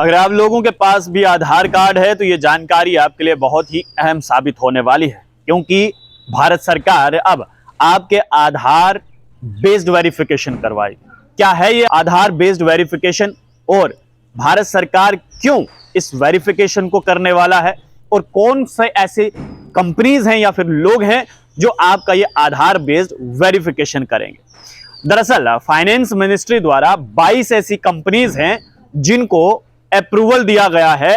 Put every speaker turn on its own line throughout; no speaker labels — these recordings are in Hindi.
अगर आप लोगों के पास भी आधार कार्ड है तो ये जानकारी आपके लिए बहुत ही अहम साबित होने वाली है, क्योंकि भारत सरकार अब आपके आधार बेस्ड वेरिफिकेशन करवाएगी। क्या है ये आधार बेस्ड वेरिफिकेशन और भारत सरकार क्यों इस वेरिफिकेशन को करने वाला है और कौन से ऐसे कंपनीज हैं या फिर लोग हैं जो आपका ये आधार बेस्ड वेरिफिकेशन करेंगे। दरअसल फाइनेंस मिनिस्ट्री द्वारा 22 ऐसी कंपनीज हैं जिनको अप्रूवल दिया गया है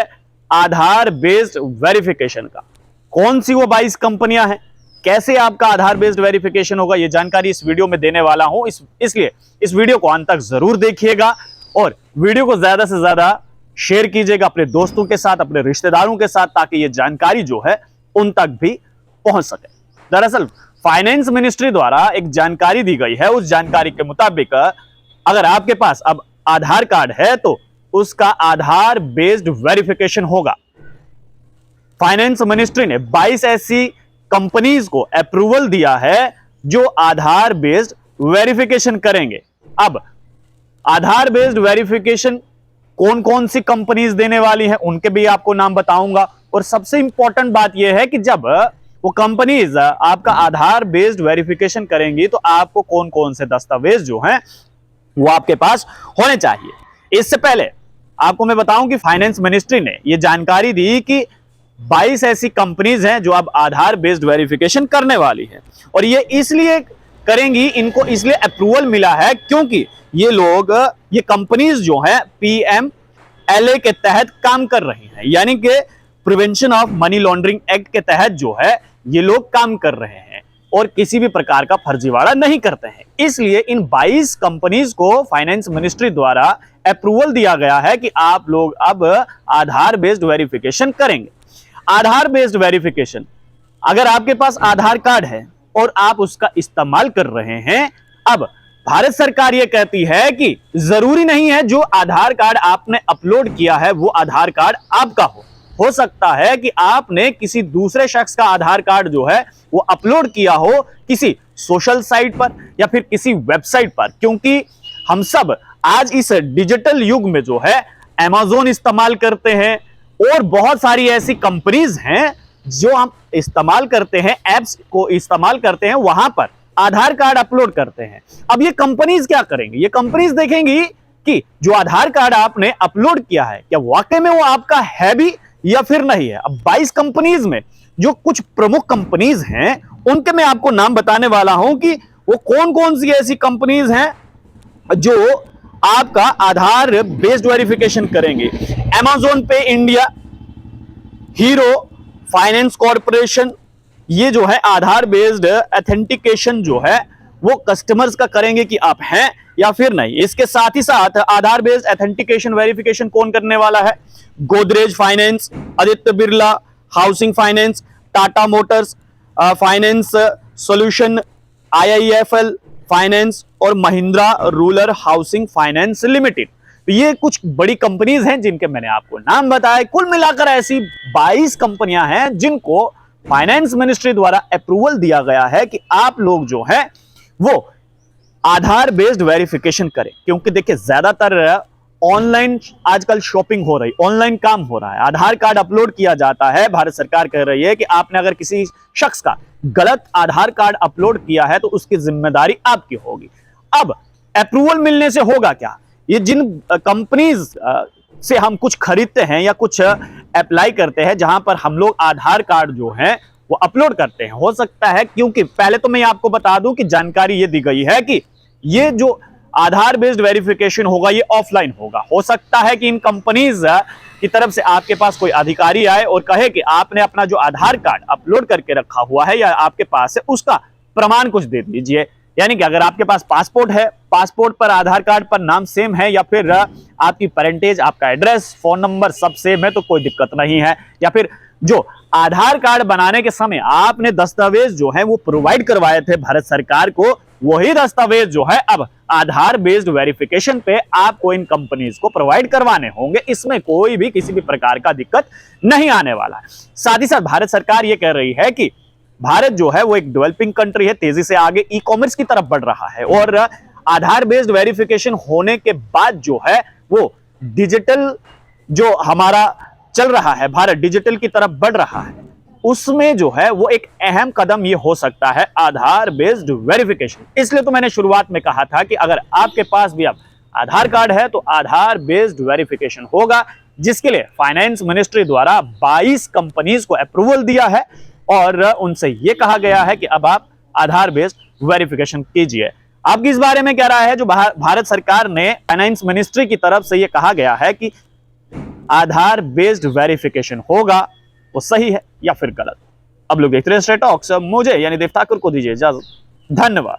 आधार बेस्ड वेरिफिकेशन का। कौन सी वो 22 कंपनियां हैं, कैसे आपका आधार बेस्ड वेरिफिकेशन होगा, ये जानकारी इस वीडियो में देने वाला हूं। इसलिए इस वीडियो को अंत तक जरूर देखिएगा और वीडियो को ज्यादा से ज्यादा शेयर कीजिएगा अपने दोस्तों के साथ, अपने रिश्तेदारों के साथ, ताकि ये जानकारी जो है उन तक भी पहुंच सके। दरअसल फाइनेंस मिनिस्ट्री द्वारा एक जानकारी दी गई है। उस जानकारी के मुताबिक अगर आपके पास अब आधार कार्ड है तो उसका आधार बेस्ड वेरिफिकेशन होगा। फाइनेंस मिनिस्ट्री ने 22 ऐसी कंपनीज को अप्रूवल दिया है जो आधार बेस्ड वेरिफिकेशन करेंगे। अब आधार बेस्ड वेरिफिकेशन कौन कौन सी कंपनीज देने वाली हैं उनके भी आपको नाम बताऊंगा। और सबसे इंपॉर्टेंट बात यह है कि जब वो कंपनीज आपका आधार बेस्ड वेरिफिकेशन करेंगी तो आपको कौन कौन से दस्तावेज जो हैं वो आपके पास होने चाहिए। इससे पहले आपको मैं बताऊं कि फाइनेंस मिनिस्ट्री ने यह जानकारी दी कि 22 ऐसी कंपनीज हैं जो अब आधार बेस्ड वेरिफिकेशन करने वाली है और ये इसलिए करेंगी, इनको इसलिए अप्रूवल मिला है क्योंकि ये कंपनीज जो है PMLA के तहत काम कर रही हैं, यानी कि prevention of money laundering act के तहत जो है ये लोग काम कर रहे हैं और किसी भी प्रकार का फर्जीवाड़ा नहीं करते हैं। इसलिए इन 22 कंपनीज को फाइनेंस मिनिस्ट्री द्वारा अप्रूवल दिया गया है कि आप लोग अब आधार बेस्ड वेरिफिकेशन करेंगे। आधार बेस्ड वेरिफिकेशन, अगर आपके पास आधार कार्ड है और आप उसका इस्तेमाल कर रहे हैं, अब भारत सरकार यह कहती है कि जरूरी नहीं है जो आधार कार्ड आपने अपलोड किया है वो आधार कार्ड आपका हो सकता है कि आपने किसी दूसरे शख्स का आधार कार्ड जो है वो अपलोड किया हो किसी सोशल साइट पर या फिर किसी वेबसाइट पर, क्योंकि हम सब आज इस डिजिटल युग में जो है Amazon इस्तेमाल करते हैं और बहुत सारी ऐसी कंपनीज हैं जो हम इस्तेमाल करते हैं, एप्स को इस्तेमाल करते हैं, वहां पर आधार कार्ड अपलोड करते हैं। अब ये कंपनीज क्या करेंगी, ये कंपनीज देखेंगी कि जो आधार कार्ड आपने अपलोड किया है क्या वाकई में वो आपका है भी या फिर नहीं है। अब 22 कंपनीज में जो कुछ प्रमुख कंपनीज हैं उनके मैं आपको नाम बताने वाला हूं कि वो कौन कौन सी ऐसी कंपनीज हैं जो आपका आधार बेस्ड वेरिफिकेशन करेंगे। Amazon पे इंडिया, हीरो फाइनेंस कॉर्पोरेशन, ये जो है आधार बेस्ड ऑथेंटिकेशन जो है वो कस्टमर्स का करेंगे कि आप हैं या फिर नहीं। इसके साथ ही साथ आधार बेस्ड ऑथेंटिकेशन वेरिफिकेशन कौन करने वाला है, Godrej Finance, Aditya Birla Housing Finance, Tata Motors Finance Solution, IIFL Finance और Mahindra Rural Housing Finance Limited. तो ये कुछ बड़ी कंपनीज हैं जिनके मैंने आपको नाम बताए। कुल मिलाकर ऐसी 22 कंपनियां हैं जिनको फाइनेंस मिनिस्ट्री द्वारा अप्रूवल दिया गया है कि आप लोग जो है वो आधार बेस्ड वेरिफिकेशन करें, क्योंकि देखिए ज्यादातर ऑनलाइन आजकल शॉपिंग हो रही, ऑनलाइन काम हो रहा है, आधार कार्ड अपलोड किया जाता है। भारत सरकार कह रही है कि आपने अगर किसी शख्स का गलत आधार कार्ड अपलोड किया है तो उसकी जिम्मेदारी आपकी होगी। अब अप्रूवल मिलने से होगा क्या, ये जिन कंपनीज से हम कुछ खरीदते हैं या कुछ अप्लाई करते हैं जहां पर हम लोग आधार कार्ड जो है वो अपलोड करते हैं, हो सकता है, क्योंकि पहले तो मैं आपको बता दूं कि जानकारी ये दी गई है कि ये जो आधार बेस्ड वेरिफिकेशन होगा ये ऑफलाइन होगा। हो सकता है कि इन कंपनीज की तरफ से आपके पास कोई अधिकारी आए और कहे कि आपने अपना जो आधार कार्ड अपलोड करके रखा हुआ है या आपके पास है उसका प्रमाण कुछ दे दीजिए। यानी कि अगर आपके पास पासपोर्ट है, पासपोर्ट पर आधार कार्ड पर नाम सेम है या फिर आपकी पेरेंटेज, आपका एड्रेस, फोन नंबर सब सेम है तो कोई दिक्कत नहीं है। या फिर जो आधार कार्ड बनाने के समय आपने दस्तावेज जो है वो प्रोवाइड करवाए थे भारत सरकार को, वही दस्तावेज जो है अब आधार बेस्ड वेरिफिकेशन पे आपको इन कंपनीज को प्रोवाइड करवाने होंगे। इसमें कोई भी किसी भी प्रकार का दिक्कत नहीं आने वाला है। साथ ही साथ भारत सरकार ये कह रही है कि भारत जो है वो एक डेवलपिंग कंट्री है, तेजी से आगे ई कॉमर्स की तरफ बढ़ रहा है और आधार बेस्ड वेरिफिकेशन होने के बाद जो है वो डिजिटल जो हमारा चल रहा है, भारत डिजिटल की तरफ बढ़ रहा है, उसमें जो है वो एक अहम कदम ये हो सकता है आधार बेस्ड वेरिफिकेशन। इसलिए तो मैंने शुरुआत में कहा था कि अगर आपके पास भी अब आधार कार्ड है तो आधार बेस्ड वेरिफिकेशन होगा, जिसके लिए फाइनेंस मिनिस्ट्री द्वारा 22 कंपनीज को अप्रूवल दिया है और उनसे यह कहा गया है कि अब आप आधार बेस्ड वेरिफिकेशन कीजिए। आपकी इस बारे में क्या राय है? जो भारत सरकार ने फाइनेंस मिनिस्ट्री की तरफ से यह कहा गया है कि आधार बेस्ड वेरिफिकेशन होगा, वो सही है या फिर गलत? अब लोग देखते रहे स्ट्रेट टॉक्स। मुझे यानी देव ठाकुर को दीजिए इजाजत। धन्यवाद।